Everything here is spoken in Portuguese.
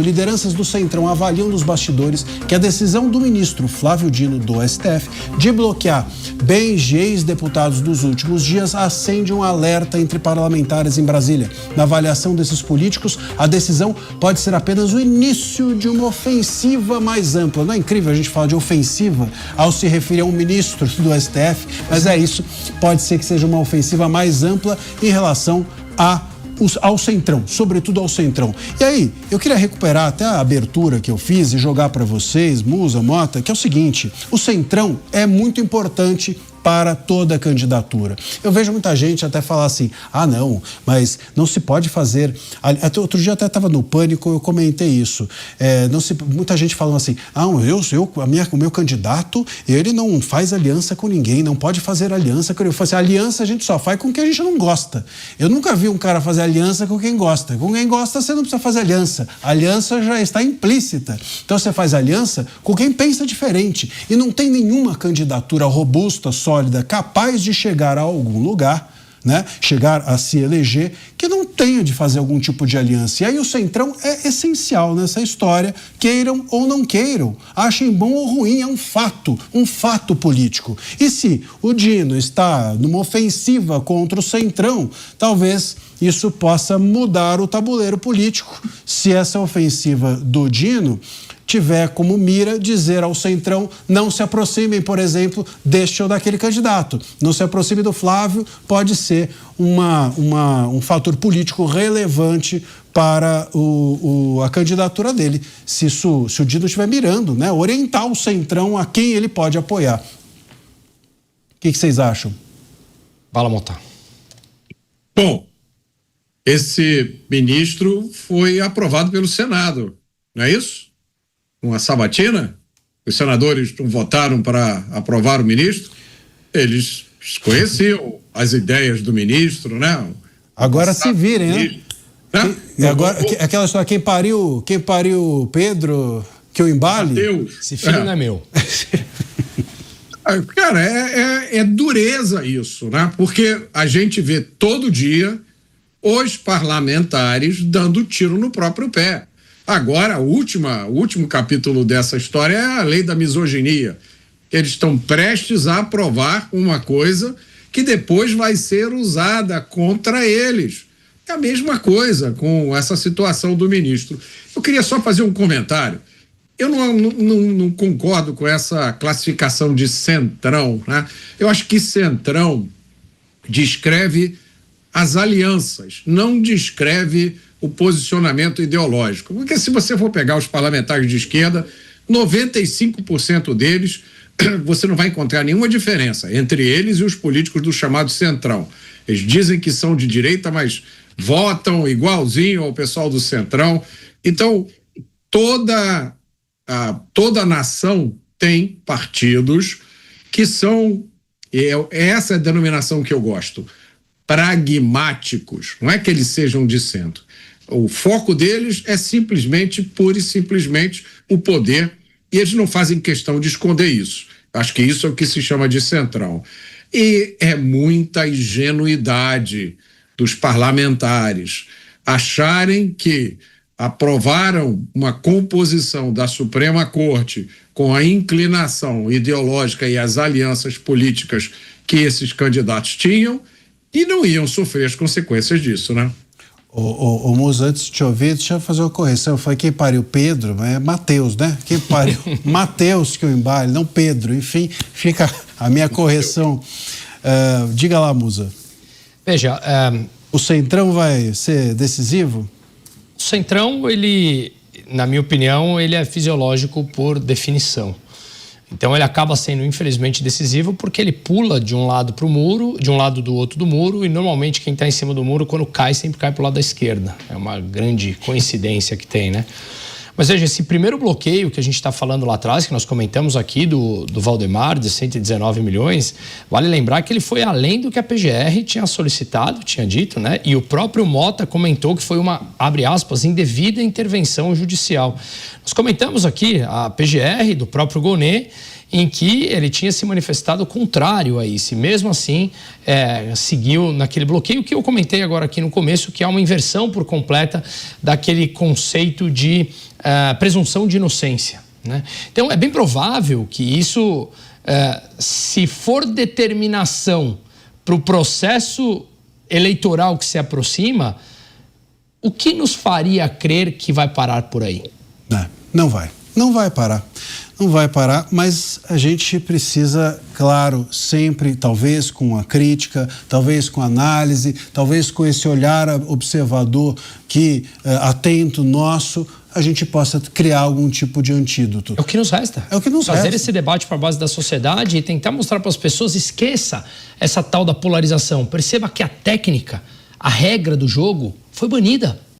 Lideranças do Centrão avaliam nos bastidores que a decisão do ministro Flávio Dino do STF de bloquear bens de ex-deputados dos últimos dias acende um alerta entre parlamentares em Brasília. Na avaliação desses políticos, a decisão pode ser apenas o início de uma ofensiva mais ampla. Não é incrível a gente falar de ofensiva ao se referir a um ministro do STF, mas é isso, pode ser que seja uma ofensiva mais ampla em relação ao Centrão, sobretudo ao Centrão. E aí, eu queria recuperar até a abertura que eu fiz e jogar para vocês, Musa, Mota, que é o seguinte: o Centrão é muito importante para toda a candidatura. Eu vejo muita gente até falar assim, não, mas não se pode fazer... Até outro dia até estava no Pânico, eu comentei isso. Muita gente falando assim, o meu candidato, ele não faz aliança com ninguém, não pode fazer aliança com ele. Eu falei assim, aliança a gente só faz com quem a gente não gosta. Eu nunca vi um cara fazer aliança com quem gosta. Com quem gosta, você não precisa fazer aliança. A aliança já está implícita. Então você faz aliança com quem pensa diferente. E não tem nenhuma candidatura robusta, sólida, capaz de chegar a algum lugar, né? Chegar a se eleger, que não tenha de fazer algum tipo de aliança. E aí o Centrão é essencial nessa história, queiram ou não queiram, achem bom ou ruim, é um fato político. E se o Dino está numa ofensiva contra o Centrão, talvez isso possa mudar o tabuleiro político, se essa ofensiva do Dino tiver como mira dizer ao Centrão, não se aproximem, por exemplo, deste ou daquele candidato. Não se aproxime do Flávio, pode ser um fator político relevante para a candidatura dele. Se o Dino estiver mirando, né, orientar o Centrão a quem ele pode apoiar. O que vocês acham? Bala montar. Bom, esse ministro foi aprovado pelo Senado, não é isso? Uma sabatina, os senadores não votaram para aprovar o ministro, eles conheciam as ideias do ministro, né? Agora se virem, né? Agora, aquela história, quem pariu Pedro, que o embale? Mateus. Esse filho não é meu. Cara, é dureza isso, né? Porque a gente vê todo dia os parlamentares dando tiro no próprio pé. Agora, o último capítulo dessa história é a lei da misoginia. Eles estão prestes a aprovar uma coisa que depois vai ser usada contra eles. É a mesma coisa com essa situação do ministro. Eu queria só fazer um comentário. Eu não concordo com essa classificação de centrão, né? Eu acho que centrão descreve as alianças, não descreve o posicionamento ideológico. Porque se você for pegar os parlamentares de esquerda, 95% deles, você não vai encontrar nenhuma diferença entre eles e os políticos do chamado Centrão. Eles dizem que são de direita, mas votam igualzinho ao pessoal do Centrão. Então, toda a nação tem partidos que são, essa é a denominação que eu gosto, pragmáticos. Não é que eles sejam de centro. O foco deles é simplesmente, pura e simplesmente, o poder, e eles não fazem questão de esconder isso. Acho que isso é o que se chama de centrão. E é muita ingenuidade dos parlamentares acharem que aprovaram uma composição da Suprema Corte com a inclinação ideológica e as alianças políticas que esses candidatos tinham e não iam sofrer as consequências disso, né? Ô Musa, antes de te ouvir, deixa eu fazer uma correção. Eu falei quem pariu Pedro, mas é Mateus, né? Quem pariu Mateus que o embale, não Pedro. Enfim, fica a minha correção. Diga lá, Musa. Veja... O Centrão vai ser decisivo? O Centrão, ele, na minha opinião, ele é fisiológico por definição. Então ele acaba sendo, infelizmente, decisivo porque ele pula de um lado para o muro, de um lado do outro do muro, e normalmente quem está em cima do muro, quando cai, sempre cai para o lado da esquerda. É uma grande coincidência que tem, né? Mas veja, esse primeiro bloqueio que a gente está falando lá atrás, que nós comentamos aqui do Valdemar, de 119 milhões, vale lembrar que ele foi além do que a PGR tinha solicitado, tinha dito, né? E o próprio Mota comentou que foi uma, abre aspas, indevida intervenção judicial. Nós comentamos aqui a PGR do próprio Gonê em que ele tinha se manifestado contrário a isso. E mesmo assim, seguiu naquele bloqueio que eu comentei agora aqui no começo, que é uma inversão por completa daquele conceito de presunção de inocência, né? Então, é bem provável que isso, se for determinação para o processo eleitoral que se aproxima, o que nos faria crer que vai parar por aí? Não vai. Não vai parar. Não vai parar, mas a gente precisa, claro, sempre, talvez com a crítica, talvez com a análise, talvez com esse olhar observador atento nosso, a gente possa criar algum tipo de antídoto. É o que nos resta. É o que nos resta. Fazer esse debate para a base da sociedade e tentar mostrar para as pessoas, esqueça essa tal da polarização. Perceba que a técnica, a regra do jogo foi banida.